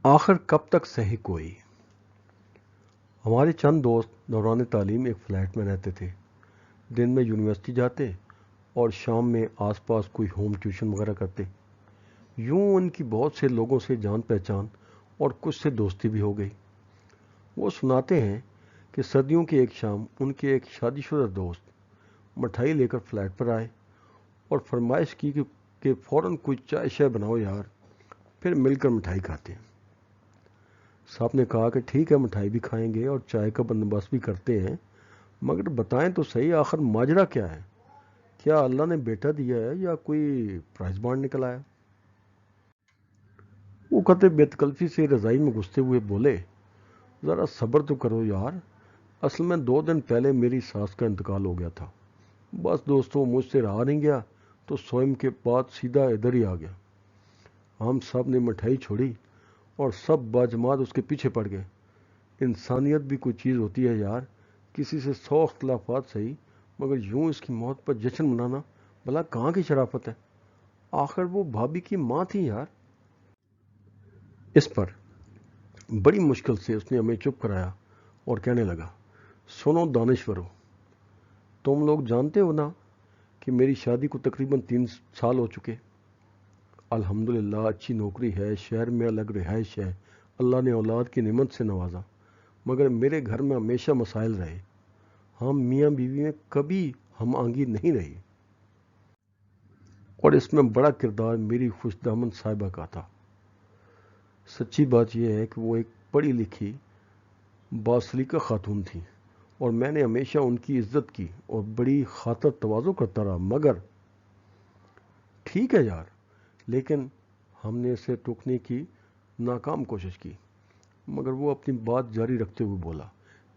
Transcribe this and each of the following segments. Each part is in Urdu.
آخر کب تک سہے کوئی؟ ہمارے چند دوست دوران تعلیم ایک فلیٹ میں رہتے تھے۔ دن میں یونیورسٹی جاتے اور شام میں آس پاس کوئی ہوم ٹیوشن وغیرہ کرتے۔ یوں ان کی بہت سے لوگوں سے جان پہچان اور کچھ سے دوستی بھی ہو گئی۔ وہ سناتے ہیں کہ سردیوں کی ایک شام ان کے ایک شادی شدہ دوست مٹھائی لے کر فلیٹ پر آئے اور فرمائش کی کہ فوراً کوئی چائے شائے بناؤ یار، پھر مل کر مٹھائی کھاتے ہیں۔ صاحب نے کہا کہ ٹھیک ہے، مٹھائی بھی کھائیں گے اور چائے کا بندوبست بھی کرتے ہیں، مگر بتائیں تو صحیح آخر ماجرا کیا ہے؟ کیا اللہ نے بیٹا دیا ہے یا کوئی پرائز بانڈ نکل آیا؟ وہ کہتے بے تکلفی سے رضائی میں گھستے ہوئے بولے، ذرا صبر تو کرو یار، اصل میں 2 دن پہلے میری ساس کا انتقال ہو گیا تھا۔ بس دوستوں مجھ سے رہا نہیں گیا تو سوئم کے بعد سیدھا ادھر ہی آ گیا۔ ہم سب نے مٹھائی چھوڑی اور سب باجماعت اس کے پیچھے پڑ گئے۔ انسانیت بھی کوئی چیز ہوتی ہے یار، کسی سے 100 اختلافات صحیح، مگر یوں اس کی موت پر جشن منانا بھلا کہاں کی شرافت ہے؟ آخر وہ بھابھی کی ماں تھی یار۔ اس پر بڑی مشکل سے اس نے ہمیں چپ کرایا اور کہنے لگا، سنو دانشورو، تم لوگ جانتے ہو نا کہ میری شادی کو تقریباً 3 سال ہو چکے۔ الحمدللہ اچھی نوکری ہے، شہر میں الگ رہائش ہے، اللہ نے اولاد کی نعمت سے نوازا، مگر میرے گھر میں ہمیشہ مسائل رہے۔ ہم میاں بیوی میں کبھی ہم آہنگی نہیں رہی، اور اس میں بڑا کردار میری خوش دامن صاحبہ کا تھا۔ سچی بات یہ ہے کہ وہ ایک پڑھی لکھی باسلیقہ خاتون تھی اور میں نے ہمیشہ ان کی عزت کی اور بڑی خاطر تواضع کرتا رہا، مگر ٹھیک ہے یار، لیکن ہم نے اسے ٹوکنے کی ناکام کوشش کی۔ مگر وہ اپنی بات جاری رکھتے ہوئے بولا،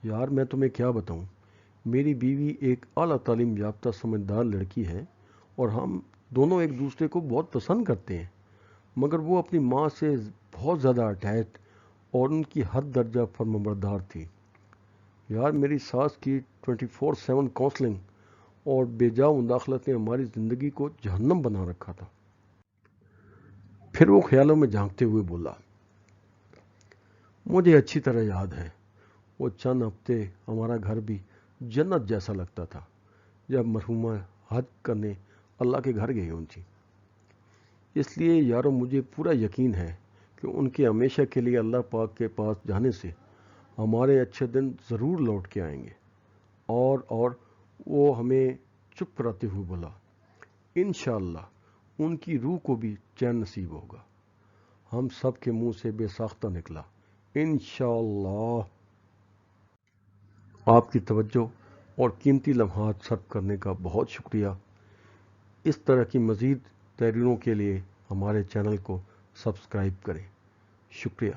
یار میں تمہیں کیا بتاؤں، میری بیوی ایک اعلیٰ تعلیم یافتہ سمجھدار لڑکی ہے اور ہم دونوں ایک دوسرے کو بہت پسند کرتے ہیں، مگر وہ اپنی ماں سے بہت زیادہ اٹیچ اور ان کی حد درجہ فرمانبردار تھی۔ یار میری ساس کی 24/7 کونسلنگ اور بے جا مداخلت نے ہماری زندگی کو جہنم بنا رکھا تھا۔ پھر وہ خیالوں میں جھانکتے ہوئے بولا، مجھے اچھی طرح یاد ہے وہ چند ہفتے ہمارا گھر بھی جنت جیسا لگتا تھا جب مرحومہ حج کرنے اللہ کے گھر گئی ہوں تھی۔ اس لیے یارو مجھے پورا یقین ہے کہ ان کے ہمیشہ کے لیے اللہ پاک کے پاس جانے سے ہمارے اچھے دن ضرور لوٹ کے آئیں گے۔ اور وہ ہمیں چپ کراتے ہوئے بولا، انشاءاللہ ان کی روح کو بھی چین نصیب ہوگا۔ ہم سب کے منہ سے بے ساختہ نکلا، انشاءاللہ۔ آپ کی توجہ اور قیمتی لمحات صرف کرنے کا بہت شکریہ۔ اس طرح کی مزید تحریروں کے لیے ہمارے چینل کو سبسکرائب کریں۔ شکریہ۔